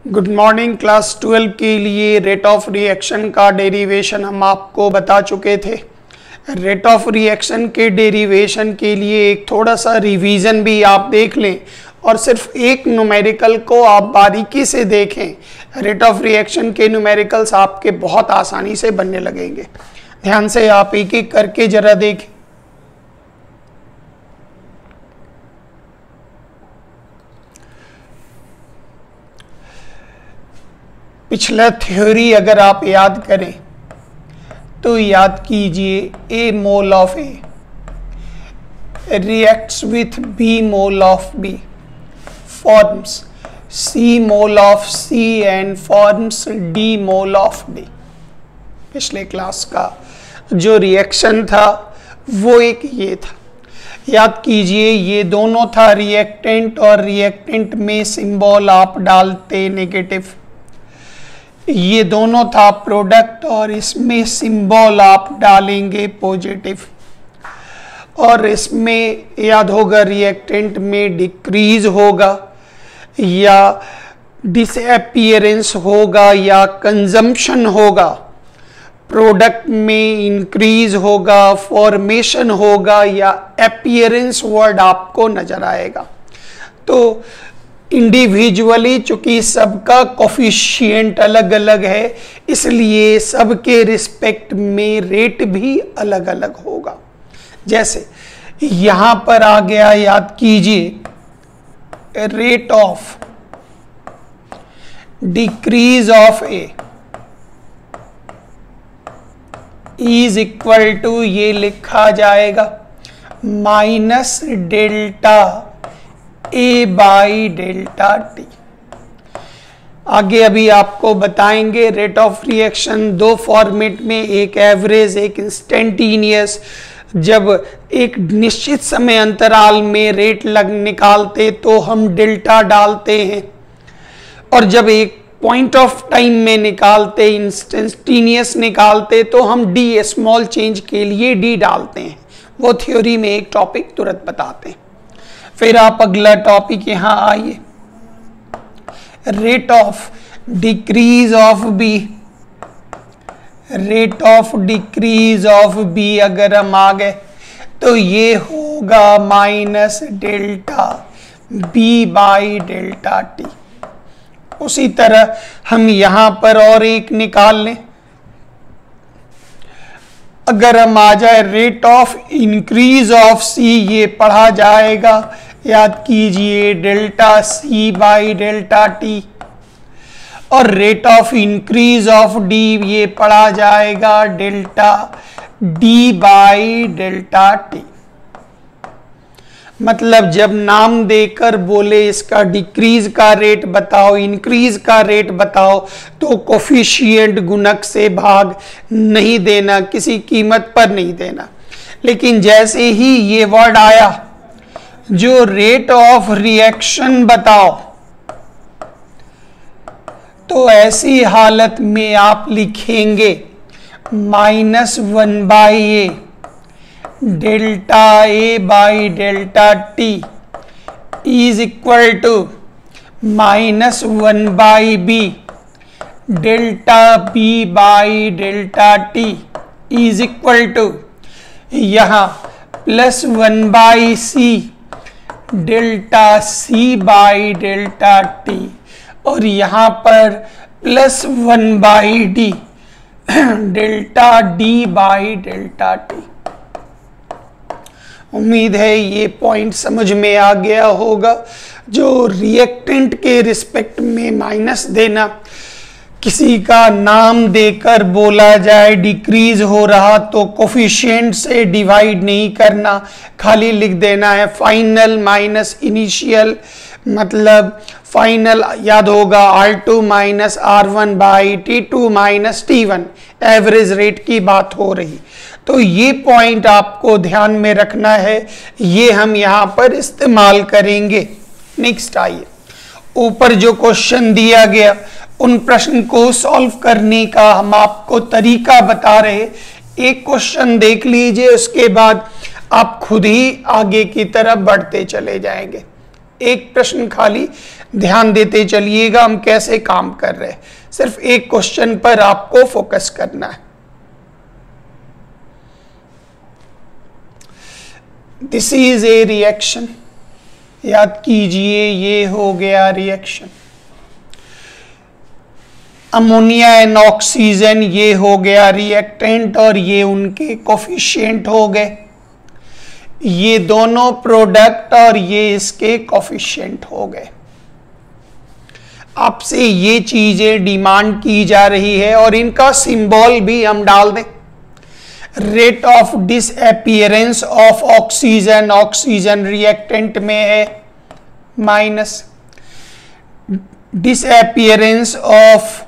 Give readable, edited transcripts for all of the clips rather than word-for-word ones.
Good morning. Class 12 के लिए rate of reaction का डेरिवेशन हम आपको बता चुके थे। रेट ऑफ रिएक्शन के डेरिवेशन के लिए एक थोड़ा सा रिवीजन भी आप देख लें और सिर्फ एक न्यूमेरिकल को आप बारीकी से देखें। रेट ऑफ रिएक्शन के न्यूमेरिकल्स आपके बहुत आसानी से बनने लगेंगे। ध्यान से आप एक एक करके जरा देखें। पिछला थ्योरी अगर आप याद करें तो याद कीजिए, A mole of A reacts with B mole of B, forms C mole of C and forms D mole of D. पिछले क्लास का जो रिएक्शन था वो एक ये था, याद कीजिए, ये दोनों था रिएक्टेंट और रिएक्टेंट में सिंबल आप डालते नेगेटिव। ये दोनों था प्रोडक्ट और इसमें सिंबल आप डालेंगे पॉजिटिव। और इसमें याद होगा रिएक्टेंट में डिक्रीज होगा या डिसअपीयरेंस होगा या कंजम्पशन होगा, प्रोडक्ट में इंक्रीज होगा, फॉर्मेशन होगा या अपीयरेंस वर्ड आपको नजर आएगा। तो इंडिविजुअली चूंकि सबका कोफिशिएंट अलग अलग है, इसलिए सबके रिस्पेक्ट में रेट भी अलग अलग होगा। जैसे यहां पर आ गया, याद कीजिए, rate of decrease of A is equal to, ये लिखा जाएगा minus delta A by delta T. आगे अभी आपको बताएंगे रेट ऑफ रिएक्शन दो फॉर्मेट में, एक एवरेज एक इंस्टेंटेनियस। जब एक निश्चित समय अंतराल में रेट निकालते तो हम डेल्टा डालते हैं, और जब एक पॉइंट ऑफ टाइम में निकालते, इंस्टेंटेनियस निकालते, तो हम डी स्मॉल चेंज के लिए डी डालते हैं। वो थ्योरी में एक टॉपिक तुरंत बताते हैं। फिर आप अगला टॉपिक यहां आइए, rate of decrease of B. Rate of decrease of B अगर हम आ गए तो ये होगा minus delta B by delta T. उसी तरह हम यहां पर और एक निकाल लें, अगर हम आ जाए rate of increase of C, ये पढ़ा जाएगा, याद कीजिए, delta C by delta T. और rate of increase of D ये पढ़ा जाएगा delta D by delta T. मतलब जब नाम देकर बोले इसका डिक्रीज का रेट बताओ, इंक्रीज का रेट बताओ, तो कोफिशिएंट गुणक से भाग नहीं देना, किसी कीमत पर नहीं देना। लेकिन जैसे ही ये वर्ड आया जो रेट ऑफ रिएक्शन बताओ, तो ऐसी हालत में आप लिखेंगे minus one by A delta A by delta T is equal to minus one by B delta B by delta T is equal to, यहां plus one by C delta C by delta T, और यहां पर plus one by D delta D by delta T. उम्मीद है ये point समझ में आ गया होगा। जो रिएक्टेंट के रिस्पेक्ट में माइनस देना, किसी का नाम देकर बोला जाए डिक्रीज हो रहा तो कोफिशिएंट से डिवाइड नहीं करना, खाली लिख देना है फाइनल माइनस इनिशियल, मतलब फाइनल याद होगा R2 minus R1 by T2 minus T1, average rate की बात हो रही। तो ये पॉइंट आपको ध्यान में रखना है, ये हम यहां पर इस्तेमाल करेंगे। नेक्स्ट आइए, ऊपर जो क्वेश्चन दिया गया उन प्रश्न को सॉल्व करने का हम आपको तरीका बता रहे। एक क्वेश्चन देख लीजिए, उसके बाद आप खुद ही आगे की तरफ बढ़ते चले जाएंगे। एक प्रश्न खाली ध्यान देते चलिएगा हम कैसे काम कर रहे हैं, सिर्फ एक क्वेश्चन पर आपको फोकस करना है। दिस इज ए रिएक्शन, याद कीजिए ये हो गया रिएक्शन। अमोनिया एंड ऑक्सीजन ये हो गया रिएक्टेंट और ये उनके कोफिशिएंट हो गए, ये दोनों प्रोडक्ट और ये इसके कोफिशिएंट हो गए। आपसे ये चीजें डिमांड की जा रही है और इनका सिंबल भी हम डाल दें। Rate of disappearance of oxygen, oxygen reactant में है माइनस, डिसअपीयरेंस ऑफ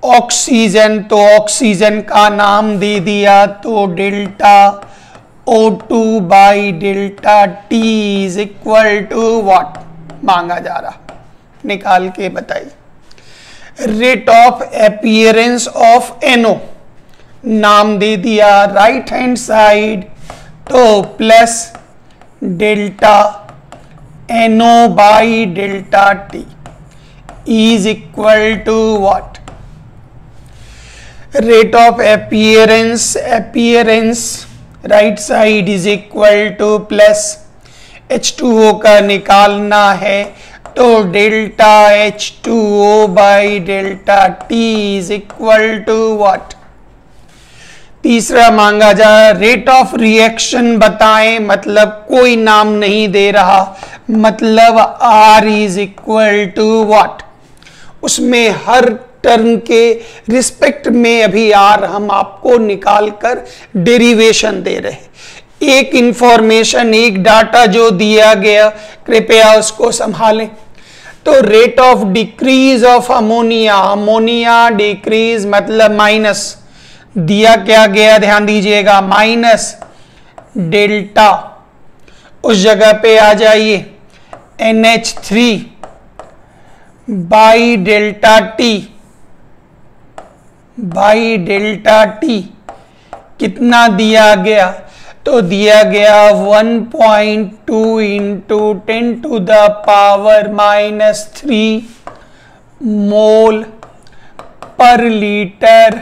ऑक्सीजन तो ऑक्सीजन का नाम दे दिया तो delta O2 by delta T is equal to what मांगा जा रहा, निकाल के बताइए। Rate of appearance of NO नाम दे दिया राइट हैंड साइड तो plus delta NO by delta T is equal to what, rate of appearance, appearance right side is equal two plus H2O का निकालना है तो delta H2O by delta T is equal to what. तीसरा मांगा जा rate of reaction बताएं, मतलब कोई नाम नहीं दे रहा, मतलब R is equal to what, उसमें हर टर्म के रिस्पेक्ट में अभी R हम आपको निकाल कर डेरिवेशन दे रहे। एक इंफॉर्मेशन, एक डाटा जो दिया गया कृपया उसको संभालें। तो rate of decrease of ammonia, ammonia decrease मतलब माइनस, दिया क्या गया ध्यान दीजिएगा माइनस डेल्टा, उस जगह पे आ जाइए NH3 by delta T, by delta T कितना दिया गया, तो दिया गया 1.2 into 10 to the power minus 3 mole पर लीटर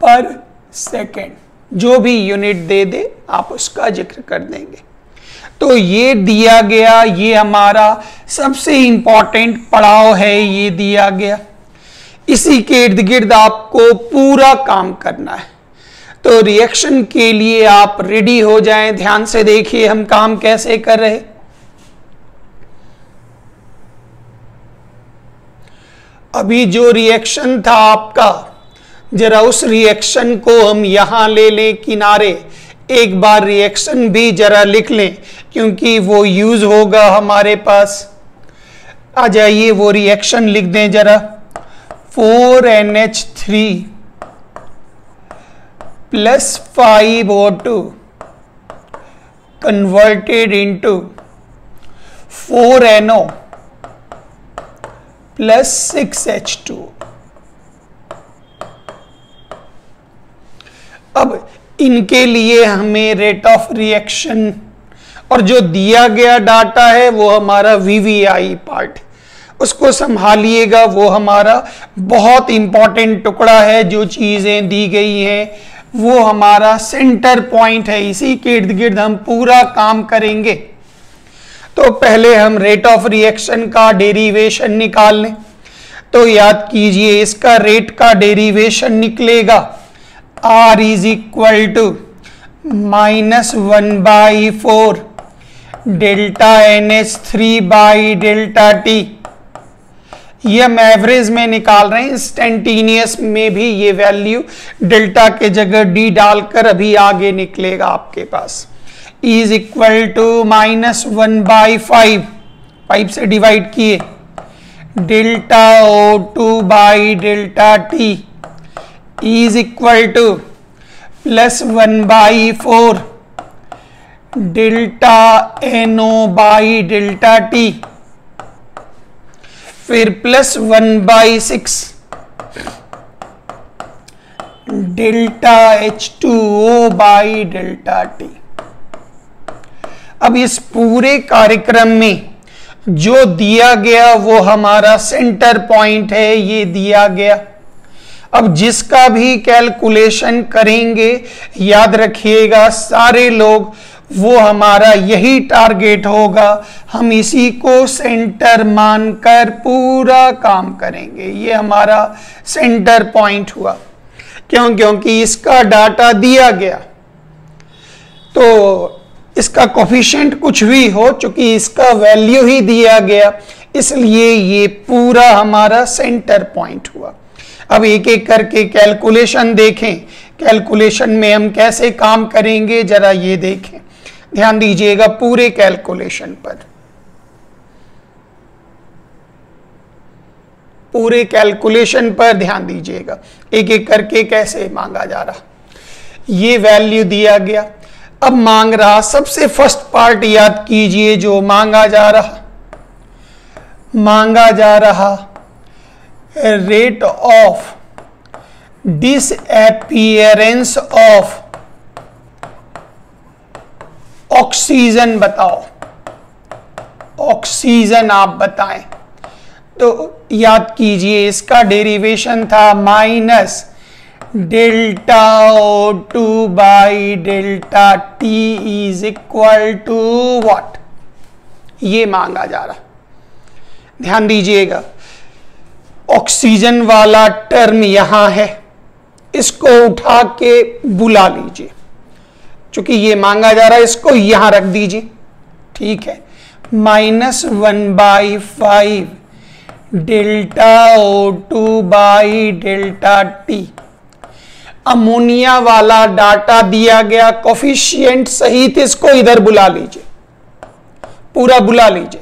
पर सेकेंड, जो भी यूनिट दे दे आप उसका जिक्र कर देंगे। तो ये दिया गया, ये हमारा सबसे इंपॉर्टेंट पड़ाव है, ये दिया गया, इसी के इर्द गिर्द आपको पूरा काम करना है। तो रिएक्शन के लिए आप रेडी हो जाएं, ध्यान से देखिए हम काम कैसे कर रहे। अभी जो रिएक्शन था आपका, जरा उस रिएक्शन को हम यहां ले लें किनारे, एक बार रिएक्शन भी जरा लिख लें क्योंकि वो यूज होगा हमारे पास। आ जाइए वो रिएक्शन लिख दें जरा। 4NH3 plus 5O2 converted into 4NO plus 6H2। अब इनके लिए हमें रेट ऑफ रिएक्शन और जो दिया गया डाटा है वो हमारा VVI पार्ट, उसको संभालिएगा, वो हमारा बहुत इंपॉर्टेंट टुकड़ा है। जो चीजें दी गई हैं वो हमारा सेंटर पॉइंट है, इसी के इर्द गिर्द हम पूरा काम करेंगे। तो पहले हम रेट ऑफ रिएक्शन का डेरिवेशन निकाल लें। तो याद कीजिए इसका रेट का डेरिवेशन निकलेगा R is equal to -1/4 delta NH3 by delta T। ये हम एवरेज में निकाल रहे हैं, इंस्टेंटेनियस में भी ये वैल्यू डेल्टा के जगह D डालकर अभी आगे निकलेगा आपके पास। इज इक्वल टू -1/5, 5 से डिवाइड किए, delta O2 by delta T is equal to +1/4 delta NO by delta T, फिर +1/6 delta H2O by delta T। अब इस पूरे कार्यक्रम में जो दिया गया वो हमारा सेंटर पॉइंट है, ये दिया गया। अब जिसका भी कैलकुलेशन करेंगे याद रखिएगा सारे लोग, वो हमारा यही टारगेट होगा, हम इसी को सेंटर मानकर पूरा काम करेंगे। ये हमारा सेंटर पॉइंट हुआ। क्यों? क्योंकि इसका डाटा दिया गया, तो इसका कोफिशिएंट कुछ भी हो, चूंकि इसका वैल्यू ही दिया गया, इसलिए ये पूरा हमारा सेंटर पॉइंट हुआ। अब एक एक करके कैलकुलेशन देखें, कैलकुलेशन में हम कैसे काम करेंगे जरा ये देखें, ध्यान दीजिएगा पूरे कैलकुलेशन पर। पूरे कैलकुलेशन पर ध्यान दीजिएगा, एक एक करके कैसे मांगा जा रहा। ये वैल्यू दिया गया, अब मांग रहा, सबसे फर्स्ट पार्ट याद कीजिए, जो मांगा जा रहा rate of disappearance of oxygen. बताओ ऑक्सीजन आप बताएं। तो याद कीजिए इसका डेरिवेशन था minus delta O2 by delta T is equal to what, ये मांगा जा रहा। ध्यान दीजिएगा ऑक्सीजन वाला टर्म यहां है, इसको उठा के बुला लीजिए, क्योंकि ये मांगा जा रहा है, इसको यहां रख दीजिए, ठीक है। -1/5 delta O2 by delta T। Ammonia वाला डाटा दिया गया, कोफिशिएंट सहित इसको इधर बुला लीजिए, पूरा बुला लीजिए।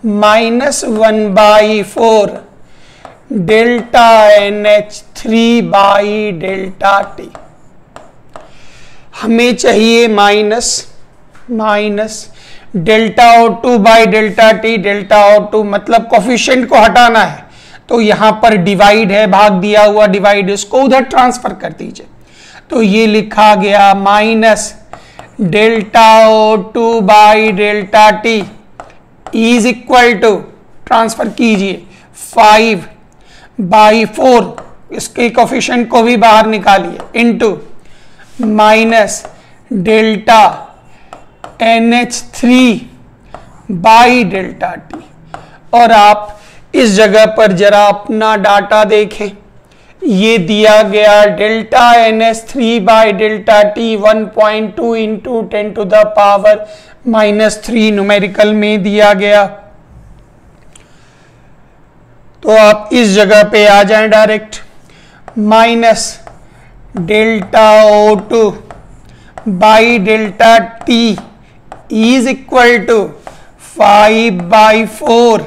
-1/4 delta NH3 by delta T। हमें चाहिए minus delta O2 by delta T। Delta O2 मतलब कोफिशिएंट को हटाना है, तो यहां पर डिवाइड है, भाग दिया हुआ डिवाइड, इसको उधर ट्रांसफर कर दीजिए। तो ये लिखा गया minus delta O2 by delta T is equal to, transfer कीजिए 5/4, इसके कोफिशिएंट को भी बाहर निकालिए, into minus delta NH3 by delta T। और आप इस जगह पर जरा अपना डाटा देखें, ये दिया गया delta NH3 by delta T 1.2 into 10⁻³ numerical में दिया गया। तो आप इस जगह पे आ जाएं direct, minus delta O2 by delta T is equal to 5/4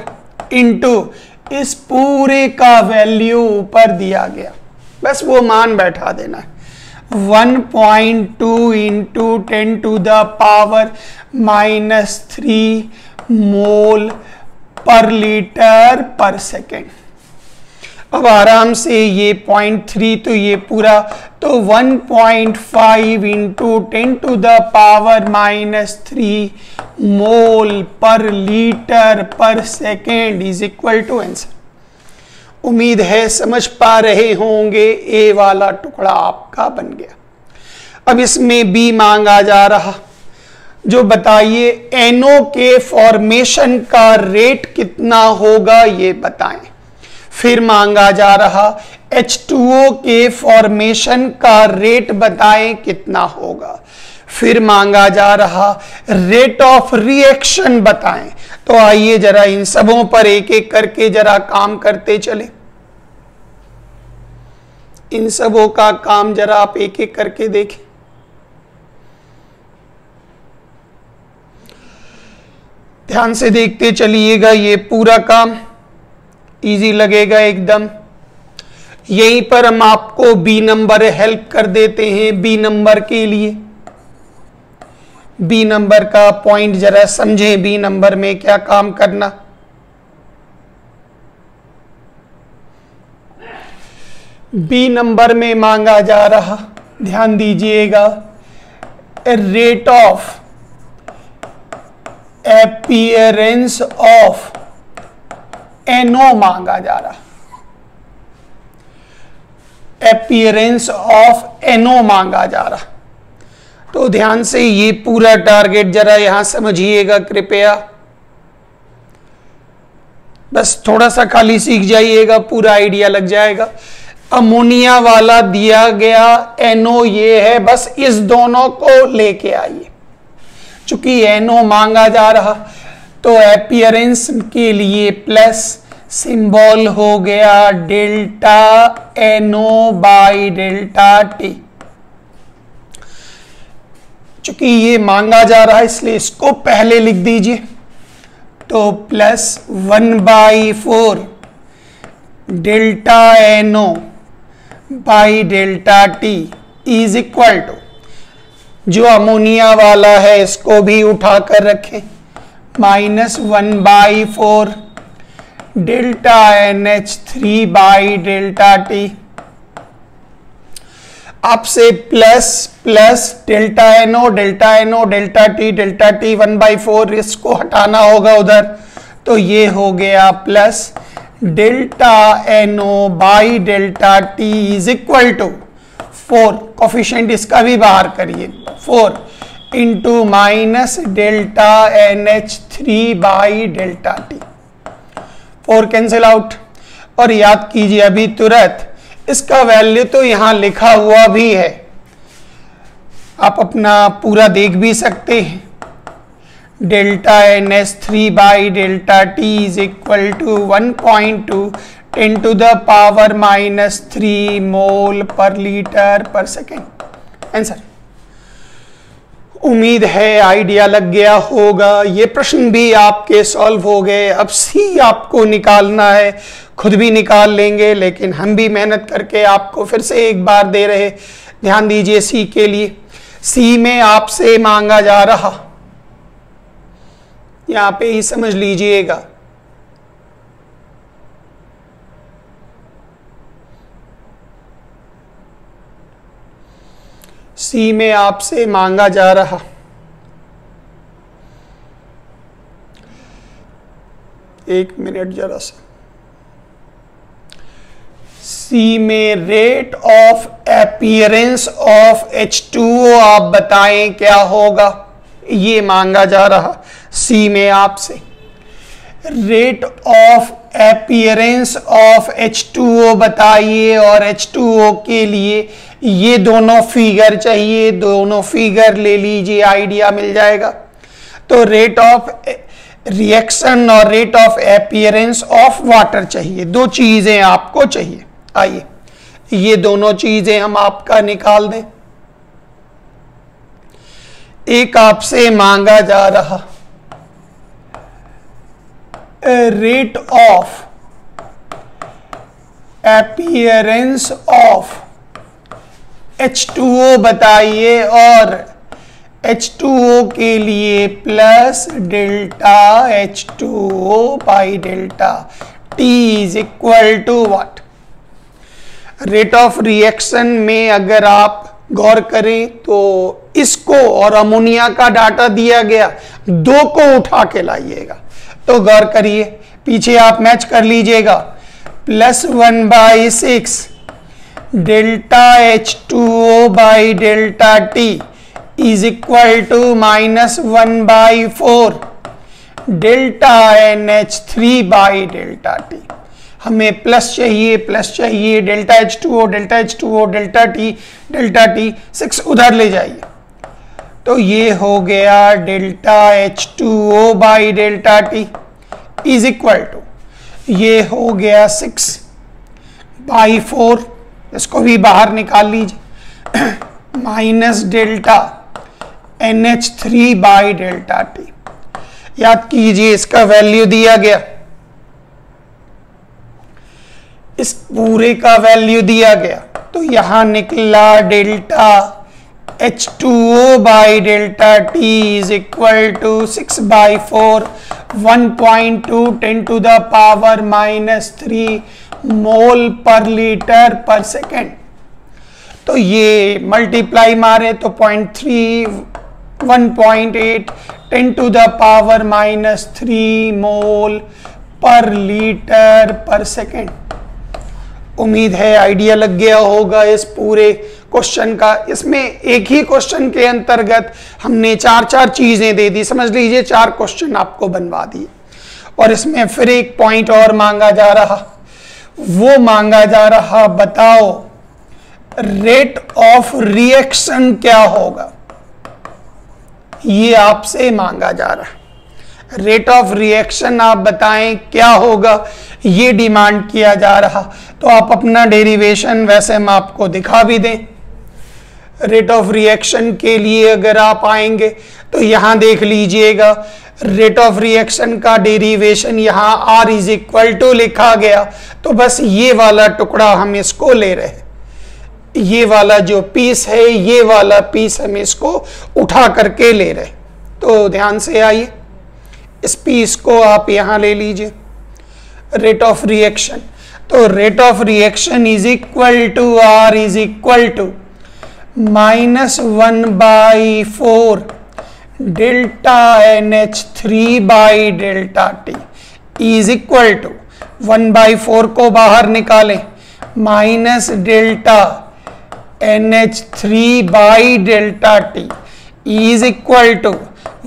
into इस पूरे का वैल्यू ऊपर दिया गया, बस वो मान बैठा देना है, 1.2 इंटू 10⁻³ मोल पर लीटर पर सेकेंड। अब आराम से ये 0.3 तो ये पूरा, तो 1.5 इंटू 10⁻³ मोल पर लीटर पर second is equal to answer. उम्मीद है समझ पा रहे होंगे, ए वाला टुकड़ा आपका बन गया। अब इसमें बी मांगा जा रहा, जो बताइए NO के फॉर्मेशन का रेट कितना होगा ये बताएं। फिर मांगा जा रहा H2O के फॉर्मेशन का रेट बताएं कितना होगा। फिर मांगा जा रहा रेट ऑफ रिएक्शन बताएं। तो आइए जरा इन सबों पर एक एक करके जरा काम करते चले, इन सबों का काम जरा आप एक एक करके देखें। ध्यान से देखते चलिएगा, ये पूरा काम इजी लगेगा एकदम। यहीं पर हम आपको बी नंबर हेल्प कर देते हैं। बी नंबर के लिए, बी नंबर का पॉइंट जरा समझें, बी नंबर में क्या काम करना। बी नंबर में मांगा जा रहा, ध्यान दीजिएगा, rate of appearance of NO मांगा जा रहा, अपीयरेंस ऑफ NO मांगा जा रहा। तो ध्यान से ये पूरा टारगेट जरा यहां समझिएगा कृपया, बस थोड़ा सा खाली सीख जाइएगा, पूरा आइडिया लग जाएगा। अमोनिया वाला दिया गया NO ये है, बस इस दोनों को लेके आइए। चूंकि NO मांगा जा रहा तो अपीयरेंस के लिए प्लस सिंबल हो गया delta NO by delta T। चूंकि ये मांगा जा रहा है इसलिए इसको पहले लिख दीजिए, तो plus 1/4 delta NO by delta T is equal to, जो अमोनिया वाला है इसको भी उठाकर रखें, -1/4 delta NH3 by delta T। आपसे plus plus delta NO delta NO delta T 1/4 इसको हटाना होगा उधर, तो ये हो गया plus delta NO by delta T is equal to 4, coefficient इसका भी बाहर करिए, 4 into minus delta NH3 by delta T, 4 cancel out. और याद कीजिए अभी तुरंत इसका वैल्यू तो यहां लिखा हुआ भी है, आप अपना पूरा देख भी सकते हैं। Delta NH3 by delta T is equal to 1.2 10 to the power -3 mole पर लीटर पर सेकेंड। आंसर। उम्मीद है आइडिया लग गया होगा, ये प्रश्न भी आपके सॉल्व हो गए। अब सी आपको निकालना है, खुद भी निकाल लेंगे, लेकिन हम भी मेहनत करके आपको फिर से एक बार दे रहे। ध्यान दीजिए सी के लिए, सी में आपसे मांगा जा रहा, यहां पे ही समझ लीजिएगा, सी में आपसे मांगा जा रहा एक मिनट जरा सा, सी में rate of appearance of H2O आप बताएं क्या होगा, ये मांगा जा रहा सी में आपसे। Rate of appearance of H2O बताइए, और H2O के लिए ये दोनों फिगर चाहिए, दोनों फिगर ले लीजिए, आइडिया मिल जाएगा। तो रेट ऑफ रिएक्शन और rate of appearance of water चाहिए, दो चीजें आपको चाहिए। आइए ये दोनों चीजें हम आपका निकाल दें। एक आपसे मांगा जा रहा rate of appearance of H2O बताइए, और H2O के लिए plus delta H2O by delta T is equal to what. Rate of reaction में अगर आप गौर करें तो इसको और अमोनिया का डाटा दिया गया, दो को उठा के लाइएगा, तो गौर करिए पीछे आप मैच कर लीजिएगा, +1/6 delta H2O by delta T is equal to -1/4 delta NH3 by delta T। हमें प्लस चाहिए, डेल्टा H2O डेल्टा T 6 उधर ले जाइए, तो ये हो गया delta H2O by delta T is equal to, ये हो गया 6/4, इसको भी बाहर निकाल लीजिए, minus delta NH3 by delta T। याद कीजिए इसका वैल्यू दिया गया, इस पूरे का वैल्यू दिया गया, तो यहां निकला delta H2O by delta T is equal to 6/4 1.2 10 to the power -3 mole पर लीटर पर सेकेंड। तो ये मल्टीप्लाई मारे तो 0.3 1.8 10 टू द पावर -3 मोल पर लीटर पर सेकेंड। उम्मीद है आइडिया लग गया होगा इस पूरे क्वेश्चन का। इसमें एक ही क्वेश्चन के अंतर्गत हमने चार चार चीजें दे दी, समझ लीजिए 4 क्वेश्चन आपको बनवा दिए। और इसमें फिर एक पॉइंट और मांगा जा रहा, वो मांगा जा रहा बताओ रेट ऑफ रिएक्शन क्या होगा, ये आपसे मांगा जा रहा। रेट ऑफ रिएक्शन आप बताएं क्या होगा, ये डिमांड किया जा रहा। तो आप अपना डेरिवेशन वैसे हम आपको दिखा भी दें। रेट ऑफ रिएक्शन के लिए अगर आप आएंगे तो यहां देख लीजिएगा, रेट ऑफ रिएक्शन का डेरिवेशन यहां R इज इक्वल टू लिखा गया। तो बस ये वाला टुकड़ा हम इसको ले रहे, ये वाला जो पीस है, ये वाला पीस हम इसको उठा करके ले रहे। तो ध्यान से आइए, इस पीस को आप यहां ले लीजिए, रेट ऑफ रिएक्शन। तो rate of reaction is equal to R is equal to -1/4 delta NH3 by delta T is equal to 1/4 को बाहर निकालें, minus delta NH3 by delta T is equal to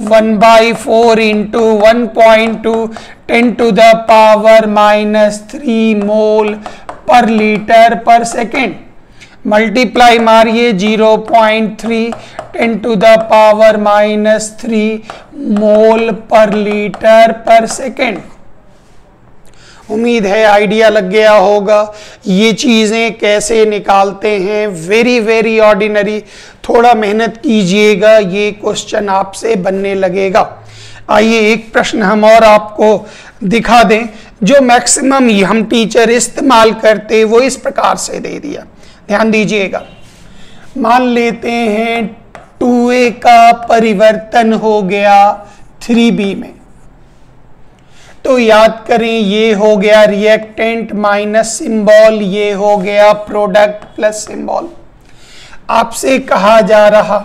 1/4 into 1.2 10⁻³ mole पर litre पर second. Multiply मारिए 0.3 10⁻³ mole पर litre पर second. उम्मीद है आइडिया लग गया होगा ये चीजें कैसे निकालते हैं। वेरी वेरी ऑर्डिनरी, थोड़ा मेहनत कीजिएगा, ये क्वेश्चन आपसे बनने लगेगा। आइए एक प्रश्न हम और आपको दिखा दें जो मैक्सिमम हम टीचर इस्तेमाल करते, वो इस प्रकार से दे दिया। ध्यान दीजिएगा, मान लेते हैं 2A का परिवर्तन हो गया 3B में। तो याद करें ये हो गया रिएक्टेंट माइनस सिंबल, ये हो गया प्रोडक्ट प्लस सिंबल। आपसे कहा जा रहा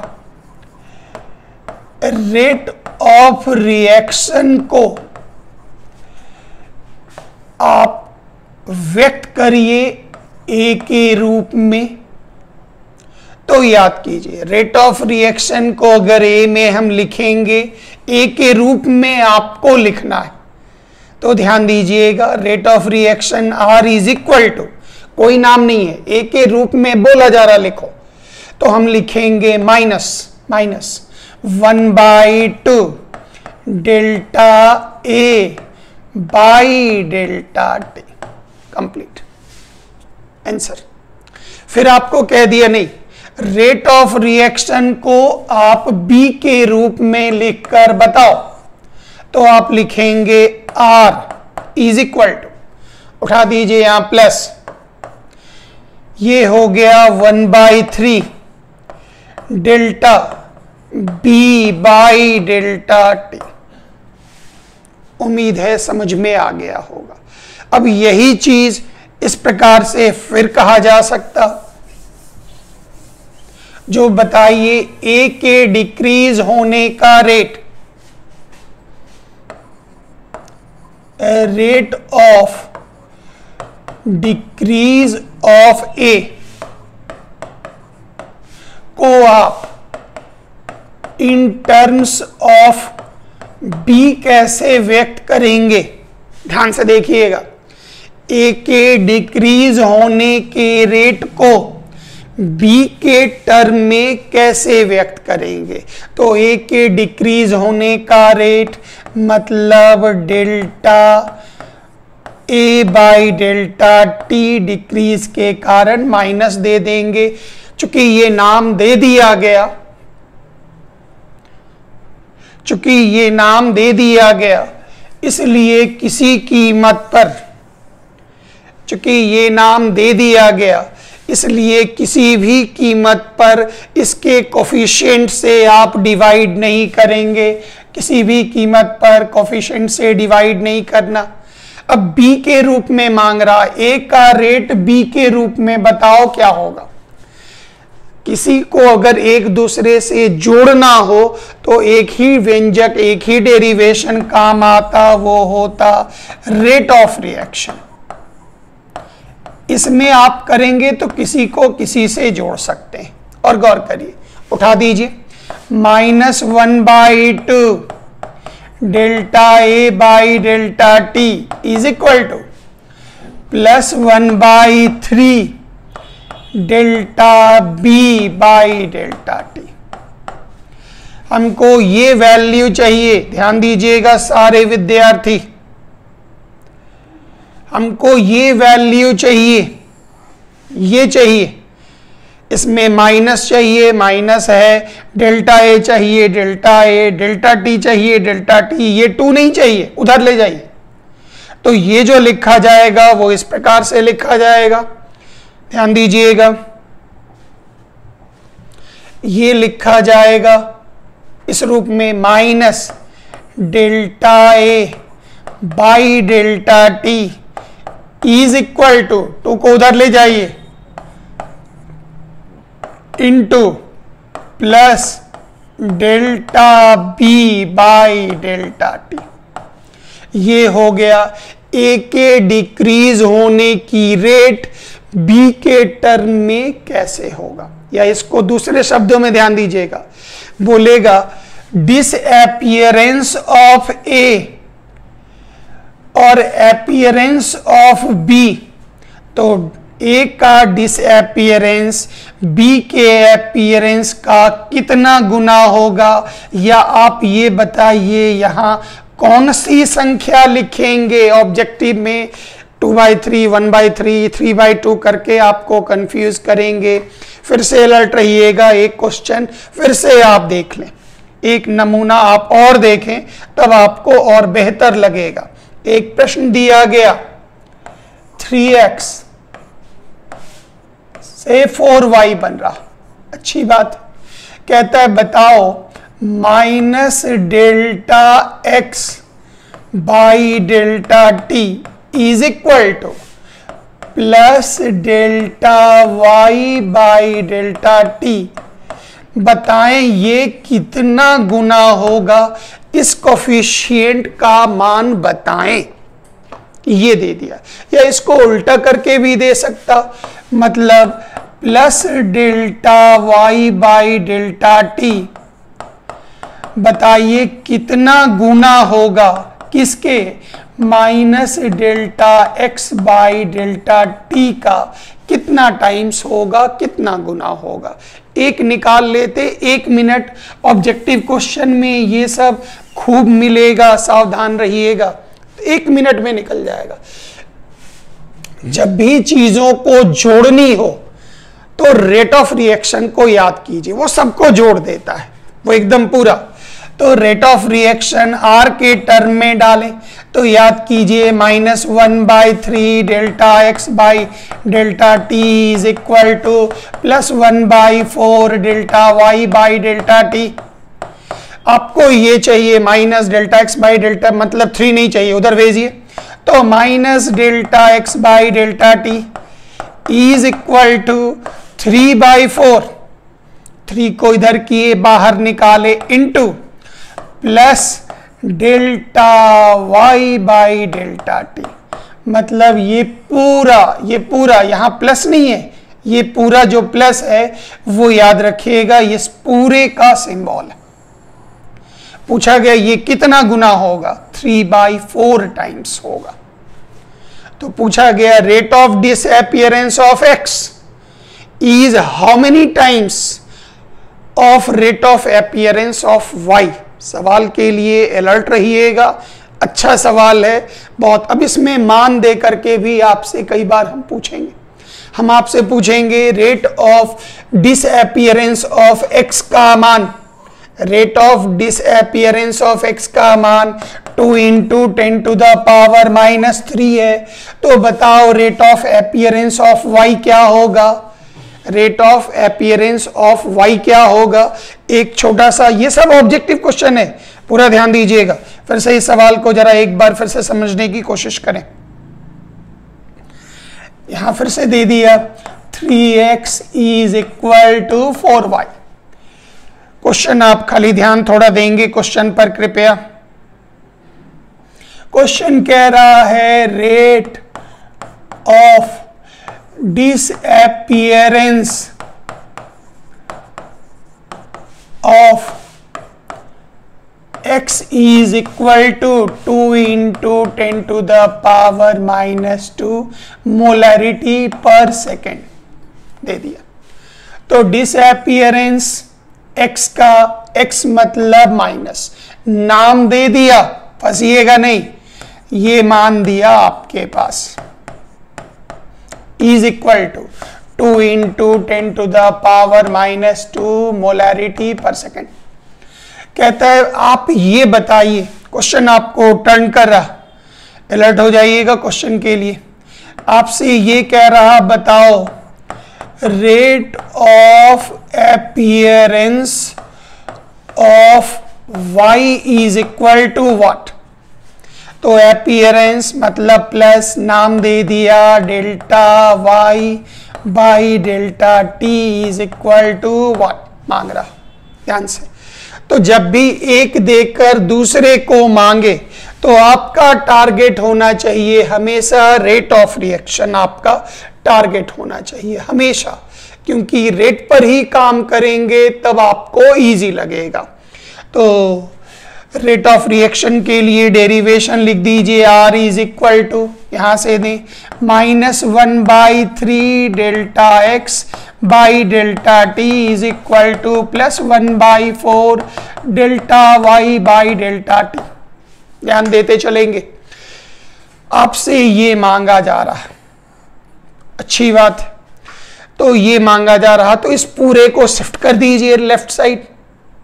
रेट ऑफ रिएक्शन को आप व्यक्त करिए ए के रूप में। तो याद कीजिए, रेट ऑफ रिएक्शन को अगर ए में हम लिखेंगे, ए के रूप में आपको लिखना है। तो ध्यान दीजिएगा, rate of reaction R is equal to, कोई नाम नहीं है, ए के रूप में बोला जा रहा, लिखो। तो हम लिखेंगे minus 1/2 delta A by delta T, complete answer. फिर आपको कह दिया नहीं, रेट ऑफ रिएक्शन को आप B के रूप में लिखकर बताओ। तो आप लिखेंगे R इज इक्वल टू, उठा दीजिए यहां प्लस, ये हो गया 1/3 delta B by delta T। उम्मीद है समझ में आ गया होगा। अब यही चीज इस प्रकार से फिर कहा जा सकता, जो बताइए A के डिक्रीज होने का rate, rate of decrease of A को आप इन टर्म्स ऑफ B कैसे व्यक्त करेंगे। ध्यान से देखिएगा, A के डिक्रीज होने के रेट को B के टर्म में कैसे व्यक्त करेंगे। तो A के डिक्रीज होने का रेट मतलब delta A by delta T, decrease के कारण माइनस दे देंगे। चूंकि ये नाम दे दिया गया, चूंकि ये नाम दे दिया गया, इसलिए किसी कीमत पर, चूंकि ये नाम दे दिया गया, इसलिए किसी भी कीमत पर इसके कोफिशिएंट से आप डिवाइड नहीं करेंगे। किसी भी कीमत पर कोफिशिएंट से डिवाइड नहीं करना। अब B के रूप में मांग रहा, A का रेट B के रूप में बताओ क्या होगा। किसी को अगर एक दूसरे से जोड़ना हो तो एक ही व्यंजक, एक ही डेरिवेशन काम आता, वो होता रेट ऑफ रिएक्शन। इसमें आप करेंगे तो किसी को किसी से जोड़ सकते हैं। और गौर करिए, उठा दीजिए, -1/2 delta A by delta T is equal to +1/3 delta B by delta T. हमको ये वैल्यू चाहिए, ध्यान दीजिएगा सारे विद्यार्थी, हमको ये वैल्यू चाहिए, ये चाहिए। इसमें माइनस चाहिए, माइनस है, डेल्टा ए चाहिए, डेल्टा ए, डेल्टा टी चाहिए, डेल्टा टी, ये 2 नहीं चाहिए, उधर ले जाइए। तो ये जो लिखा जाएगा वो इस प्रकार से लिखा जाएगा, ध्यान दीजिएगा, ये लिखा जाएगा इस रूप में, minus delta A by delta T is equal to, 2 को उधर ले जाइए, into plus delta B by delta T. ये हो गया ए के डिक्रीज होने की रेट बी के टर्म में कैसे होगा, या इसको दूसरे शब्दों में ध्यान दीजिएगा, बोलेगा डिसअपीयरेंस ऑफ ए और अपीयरेंस ऑफ बी। तो ए का डिसअपीयरेंस बी के अपीयरेंस का कितना गुना होगा, या आप ये बताइए यहां कौन सी संख्या लिखेंगे ऑब्जेक्टिव में, 2/3, 1/3, 3/2 करके आपको कंफ्यूज करेंगे। फिर से अलर्ट रहिएगा, एक क्वेश्चन फिर से आप देख लें, एक नमूना आप और देखें, तब आपको और बेहतर लगेगा। एक प्रश्न दिया गया, 3x से 4y बन रहा, अच्छी बात, कहता है बताओ minus delta x by delta T is equal two plus delta y by delta T. बताएं ये कितना गुना होगा, इस कोफिशिएंट का मान बताएं। ये दे दिया, या इसको उल्टा करके भी दे सकता, मतलब plus delta y by delta T, बताइए कितना गुना होगा किसके, minus delta x by delta T का कितना टाइम्स होगा, कितना गुना होगा। एक निकाल लेते, 1 मिनट ऑब्जेक्टिव क्वेश्चन में ये सब खूब मिलेगा, सावधान रहिएगा, 1 मिनट में निकल जाएगा। जब भी चीजों को जोड़नी हो तो रेट ऑफ रिएक्शन को याद कीजिए, वो सबको जोड़ देता है, वो एकदम पूरा। तो रेट ऑफ रिएक्शन आर के टर्म में डालें तो याद कीजिए -1/3 delta x by delta T is equal to +1/4 delta y by delta T. आपको ये चाहिए minus delta x by delta, मतलब 3 नहीं चाहिए, उधर भेजिए। तो minus delta x by delta T is equal to 3/4, 3 को इधर किए बाहर निकाले, into plus delta y by delta T. मतलब ये पूरा यहां प्लस नहीं है, ये पूरा जो प्लस है वो याद रखिएगा, इस पूरे का सिंबल है। पूछा गया ये कितना गुना होगा, 3/4 टाइम्स होगा। तो पूछा गया rate of disappearance of x is how many times of rate of appearance of y। सवाल के लिए अलर्ट रहिएगा, अच्छा सवाल है बहुत। अब इसमें मान दे करके भी आपसे कई बार हम पूछेंगे, हम आपसे पूछेंगे rate of disappearance of x का मान, rate of disappearance of x का मान 2 × 10⁻³ है। तो बताओ rate of appearance of y क्या होगा, rate of appearance of y क्या होगा। एक छोटा सा, ये सब ऑब्जेक्टिव क्वेश्चन है, पूरा ध्यान दीजिएगा। फिर से इस सवाल को जरा एक बार फिर से समझने की कोशिश करें। यहां फिर से दे दिया 3x is equal to 4y। Question आप खाली ध्यान थोड़ा देंगे क्वेश्चन पर कृपया। क्वेश्चन कह रहा है rate of disappearance of x is equal to 2 into 10 to the power minus 2 molarity per second दे दिया। तो disappearance x का x मतलब माइनस, नाम दे दिया, फंसिएगा नहीं, ये मान दिया आपके पास is equal to 2 into 10 to the power minus 2 molarity per second। कहता है आप ये बताइए, क्वेश्चन आपको टर्न कर रहा, अलर्ट हो जाइएगा क्वेश्चन के लिए। आपसे ये कह रहा बताओ rate of appearance of y is equal to what. तो अपीयरेंस मतलब प्लस, नाम दे दिया delta y by delta t is equal to what मांग रहा, ध्यान से। तो जब भी एक देकर दूसरे को मांगे तो आपका टारगेट होना चाहिए हमेशा रेट ऑफ रिएक्शन, आपका टारगेट होना चाहिए हमेशा, क्योंकि रेट पर ही काम करेंगे तब आपको इजी लगेगा। तो रेट ऑफ रिएक्शन के लिए डेरिवेशन लिख दीजिए, r इज इक्वल टू, यहां से दें -1/3 delta x by delta t is equal to +1/4 delta y by delta t। ध्यान देते चलेंगे, आपसे ये मांगा जा रहा है, अच्छी बात है। तो ये मांगा जा रहा, तो इस पूरे को शिफ्ट कर दीजिए लेफ्ट साइड,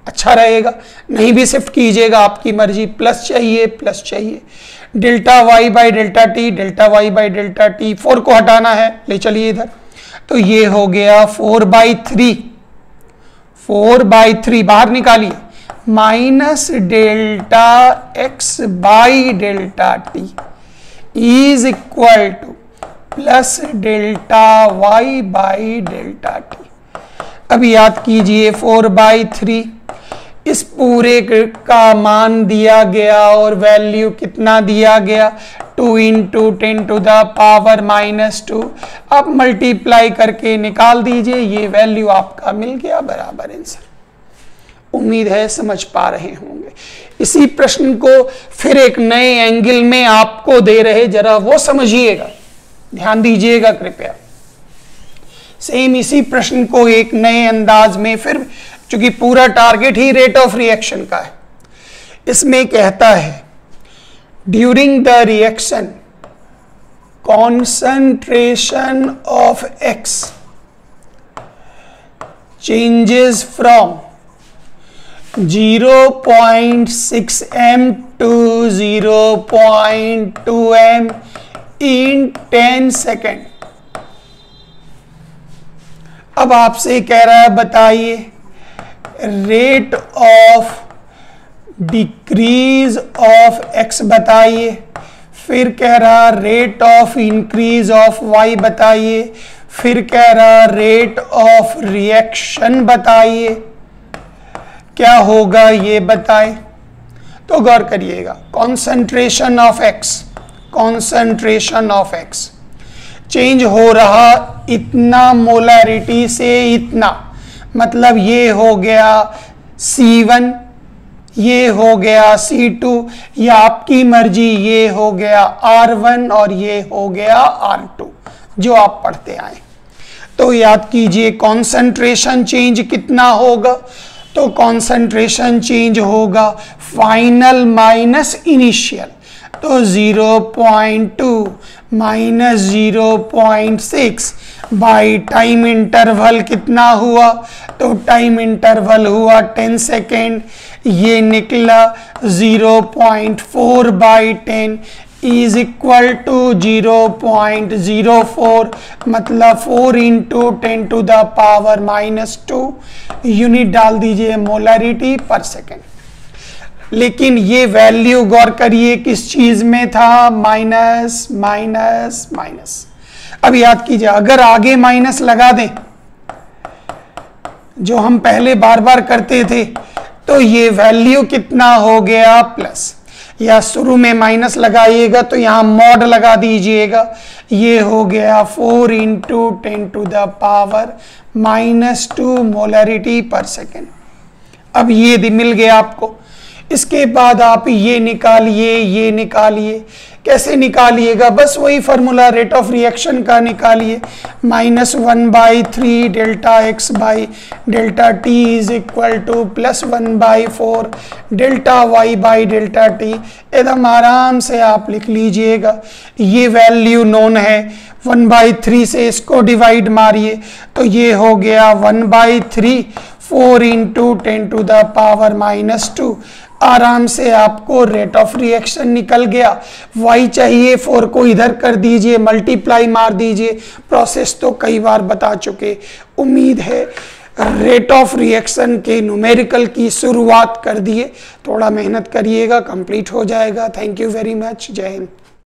अच्छा रहेगा, नहीं भी शिफ्ट कीजिएगा आपकी मर्जी। प्लस चाहिए delta y by delta T, delta y by delta T, 4 को हटाना है, ले चलिए इधर। तो ये हो गया 4/3 बाहर निकालिए, minus delta x by delta T is equal two plus delta y by delta T. अब याद कीजिए 4/3, इस पूरे का मान दिया गया और वैल्यू कितना दिया गया, 2 into 10 to the power minus 2। अब मल्टीप्लाई करके निकाल दीजिए, ये वैल्यू आपका मिल गया, बराबर आंसर। उम्मीद है समझ पा रहे होंगे। इसी प्रश्न को फिर एक नए एंगल में आपको दे रहे, जरा वो समझिएगा, ध्यान दीजिएगा कृपया। सेम इसी प्रश्न को एक नए अंदाज में फिर, क्योंकि पूरा target he rate of reaction का है, इसमें कहता है during the reaction concentration of x changes from 0.6 m to 0.2 m in 10 second. अब आपसे कह रहा है बताइए rate of decrease of x बताइए, फिर कह रहा rate of increase of y बताइए, फिर कह रहा रेट ऑफ रिएक्शन बताइए, क्या होगा ये बताए। तो गौर करिएगा, कॉन्सेंट्रेशन ऑफ x चेंज हो रहा इतना मोलैरिटी से इतना, मतलब ये हो गया C1, ये हो गया C2, या आपकी मर्जी, ये हो गया R1 और ये हो गया R2, जो आप पढ़ते आए। तो याद कीजिए कॉन्सेंट्रेशन चेंज कितना होगा, तो कॉन्सेंट्रेशन चेंज होगा फाइनल माइनस इनिशियल, तो 0.2 माइनस 0.6 बाई टाइम इंटरवल कितना हुआ, तो टाइम इंटरवल हुआ 10 सेकेंड, ये निकला 0.4 बाई 10 इज इक्वल टू 0.04, मतलब 4 into 10 to the power minus 2। Unit डाल दीजिए मोलैरिटी पर सेकेंड। लेकिन ये वैल्यू गौर करिए किस चीज में था, माइनस माइनस माइनस। अब याद कीजिए, अगर आगे माइनस लगा दें जो हम पहले बार बार करते थे, तो ये वैल्यू कितना हो गया प्लस, या शुरू में माइनस लगाइएगा तो यहां मॉड लगा दीजिएगा, ये हो गया 4 into 10 to the power -2 molarity per second. अब ये मिल गया आपको। इसके बाद आप ये निकालिए। कैसे निकालिएगा? बस वही फार्मूला रेट ऑफ रिएक्शन का निकालिए। -1/3 delta x by delta T is equal to +1/4 delta y by delta T. एकदम आराम से आप लिख लीजिएगा। ये वैल्यू नोन है। 1/3 से इसको डिवाइड मारिए तो ये हो गया 1/3 4 इंटू 10 टू द पावर -2। आराम से आपको रेट ऑफ रिएक्शन निकल गया। y चाहिए, 4 को इधर कर दीजिए, मल्टीप्लाई मार दीजिए। प्रोसेस तो कई बार बता चुके। उम्मीद है रेट ऑफ रिएक्शन के न्यूमेरिकल की शुरुआत कर दिए। थोड़ा मेहनत करिएगा, कंप्लीट हो जाएगा। Thank you very much. जय हिंद।